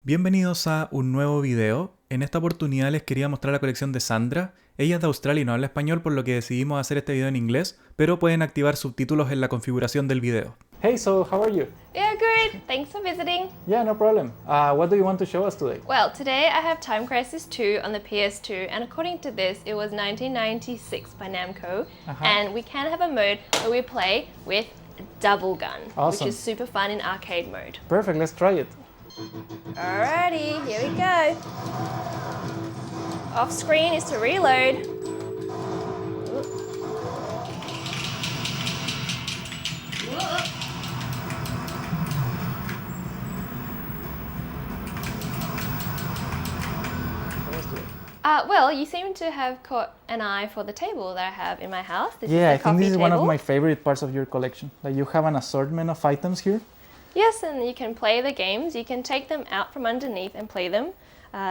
Bienvenidos a un nuevo video. En esta oportunidad les quería mostrar la colección de Sandra. Ella es de Australia y no habla español, por lo que decidimos hacer este video en inglés, pero pueden activar subtítulos en la configuración del video. Hey, so how are you? Yeah, good. Thanks for visiting. Yeah, no problem. What do you want to show us today? Well, today I have Time Crisis 2 on the PS2, and according to this, it was 1996 by Namco, and we can have a mode where we play with a double gun, Awesome. which is super fun in arcade mode. Perfect, let's try it. Alrighty, here we go. Off screen is to reload. Well, you seem to have caught an eye for the table that I have in my house. This Yeah, I is a think this is coffee one of table. my favorite parts of your collection. Like you have an assortment of items here. Yes, and you can play the games. You can take them out from underneath and play them.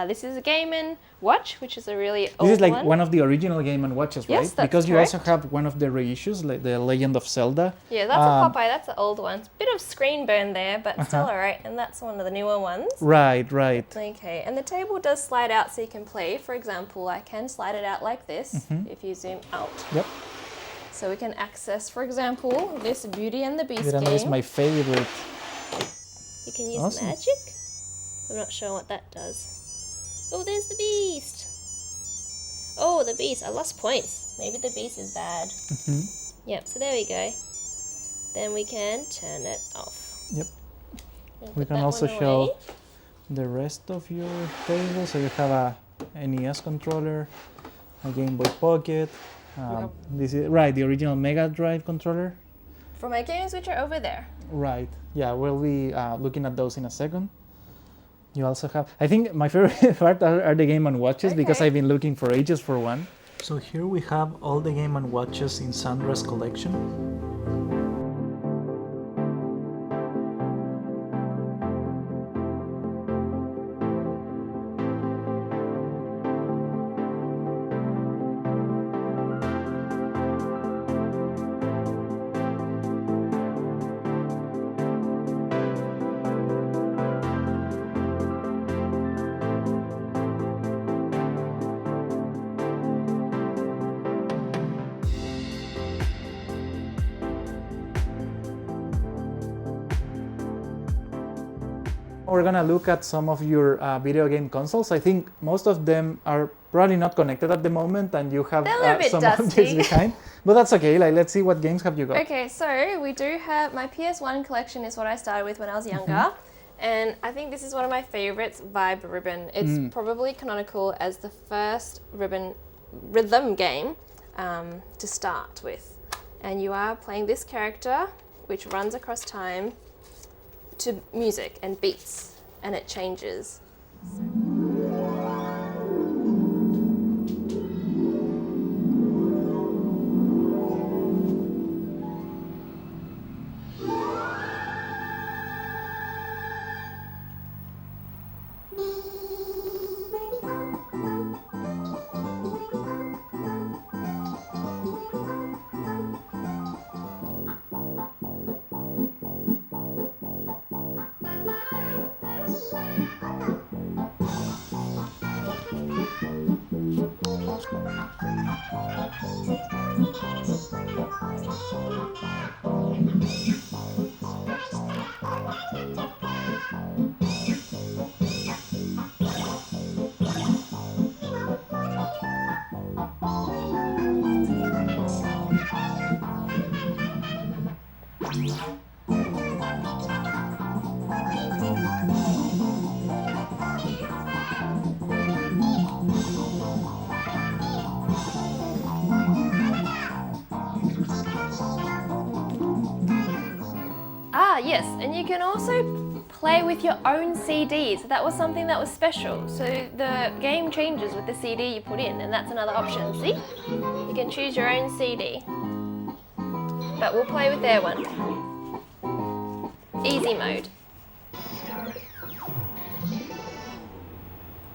This is a Game & Watch, which is a really old one. This is like one of the original Game & Watches, right? Yes, that's because you also correct. have one of the reissues, like the Legend of Zelda. Yeah, that's a Popeye. That's an old one. It's a bit of screen burn there, but still alright. And that's one of the newer ones. Right, right. Okay, and the table does slide out so you can play. For example, I can slide it out like this if you zoom out. Yep. So we can access, for example, this Beauty and the Beast Miranda is game. my favorite. You can use Awesome. magic. I'm not sure what that does. Oh, there's the beast. Oh, the beast. I lost points. Maybe the beast is bad. Yep, so there we go. Then we can turn it off. Yep. And We put can that also one show away. the rest of your table. So you have a NES controller, a Game Boy Pocket. This is right, the original Mega Drive controller. For my games, which are over there. Right. Yeah, we'll be looking at those in a second. You also have, I think my favorite part are the Game & Watches because Okay. I've been looking for ages for one. So here we have all the Game & Watches in Sandra's collection. We're gonna look at some of your video game consoles. I think most of them are probably not connected at the moment, and you have They're a little bit some dusty. objects behind. But that's okay. Like, let's see what games have you got. Okay, so we do have my PS1 collection is what I started with when I was younger. And I think this is one of my favorites, Vib Ribbon. It's probably canonical as the first rhythm game to start with. And you are playing this character, which runs across time to music and beats, and it changes. Yes, and you can also play with your own CDs. That was something that was special. So the game changes with the CD you put in, and that's another option. See? You can choose your own CD. But we'll play with their one. Easy mode.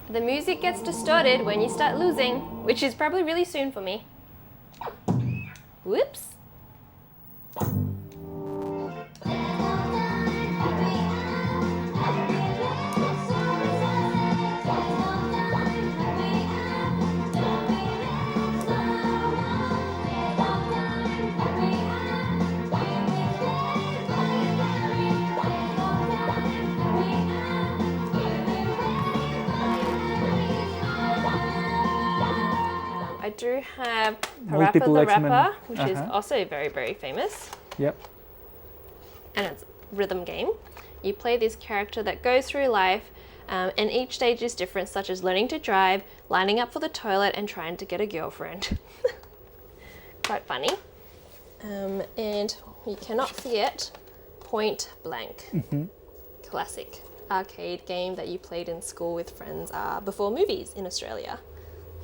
The music gets distorted when you start losing, which is probably really soon for me. Whoops. do have Parappa Multiple the X-Men. Rapper, which is Uh-huh. also very, very famous. Yep. And it's a rhythm game. You play this character that goes through life, and each stage is different, such as learning to drive, lining up for the toilet, and trying to get a girlfriend. Quite funny. And you cannot forget Point Blank. Classic arcade game that you played in school with friends before movies in Australia.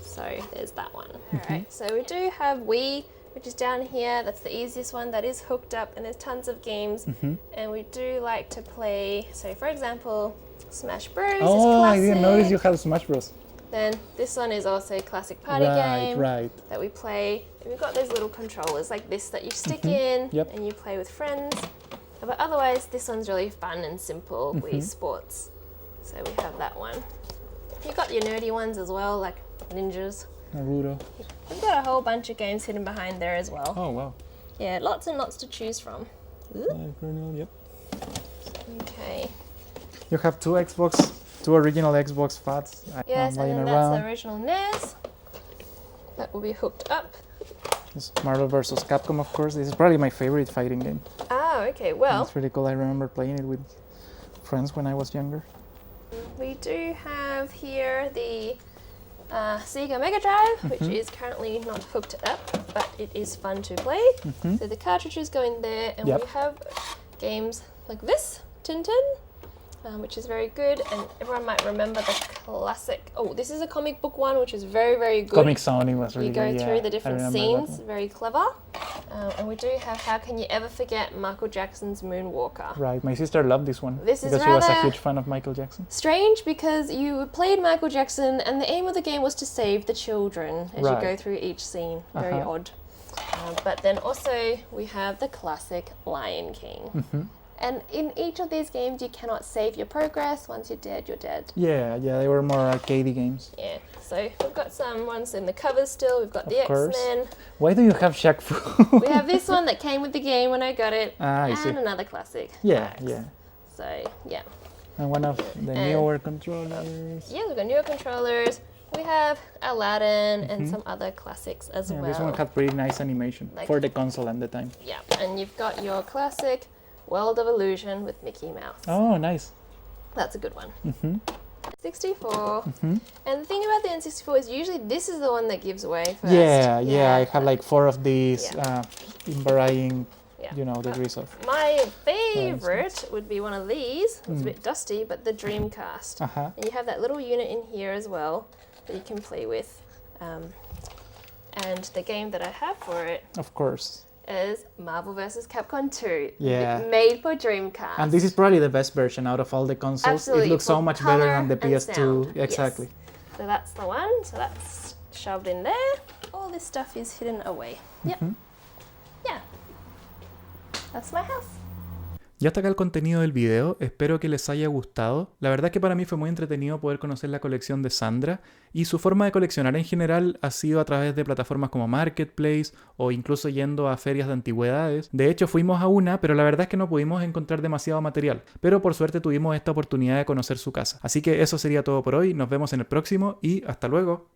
So there's that one. Alright, so we do have Wii, which is down here. That's the easiest one that is hooked up, and there's tons of games. And we do like to play, so for example, Smash Bros. Oh, is classic. I didn't notice you have Smash Bros. Then this one is also a classic party game that we play. And we've got those little controllers like this that you stick in and you play with friends. But otherwise, this one's really fun and simple, Wii Sports. So we have that one. You've got your nerdy ones as well, like Ninjas. Naruto. We've got a whole bunch of games hidden behind there as well. Oh, wow. Yeah, lots and lots to choose from. Yep. Okay. You have two original Xbox fats Yes, and lying then around. that's the original NES. That will be hooked up. It's Marvel vs. Capcom, of course. This is probably my favorite fighting game. Oh, okay, well, It's really cool. I remember playing it with friends when I was younger. we do have here the Sega Mega Drive, which is currently not hooked up, but it is fun to play. So the cartridges go in there, and we have games like this, Tintin, which is very good, and everyone might remember the classic. Oh, this is a comic book one, which is very, very good. Comic Sony was really You go good. through Yeah, the I different remember scenes, that very clever. And we do have How Can You Ever Forget Michael Jackson's Moonwalker. one. Right, my sister loved this one This is because she was a rather- huge fan of Michael Jackson. Strange, because you played Michael Jackson and the aim of the game was to save the children as you go through each scene. Very odd. But then also we have the classic Lion King. And in each of these games you cannot save your progress. Once you're dead, you're dead. Yeah, they were more arcadey games. Yeah, so we've got some ones in the covers still. We've got the Of course. X-Men. Why do you have Shaq Fu? We have this one that came with the game when I got it. I and see. another classic. Yeah, Max. yeah. So, yeah. And one of the newer controllers. Yeah, we've got newer controllers. We have Aladdin and some other classics as Yeah, well. this one had pretty nice animation Like- for the console at the time. Yeah, and you've got your classic World of Illusion with Mickey Mouse. Oh, nice. That's a good one. 64. And the thing about the N64 is usually this is the one that gives away first. Yeah, I have like 4 of these in varying, Yeah. degrees of. My favorite would be one of these. It's a bit dusty, but the Dreamcast. And you have that little unit in here as well that you can play with. And the game that I have for it Of course. is Marvel vs. Capcom 2. Yeah. Made for Dreamcast. And this is probably the best version out of all the consoles. Absolutely, It looks so for much better colour than the and PS2. sound. Exactly. Yes. So that's the one. So that's shoved in there. All this stuff is hidden away. Yep. Yeah. That's my house. Y hasta acá el contenido del video, espero que les haya gustado. La verdad es que para mí fue muy entretenido poder conocer la colección de Sandra, y su forma de coleccionar en general ha sido a través de plataformas como Marketplace o incluso yendo a ferias de antigüedades. De hecho fuimos a una, pero la verdad es que no pudimos encontrar demasiado material, pero por suerte tuvimos esta oportunidad de conocer su casa. Así que eso sería todo por hoy, nos vemos en el próximo y hasta luego.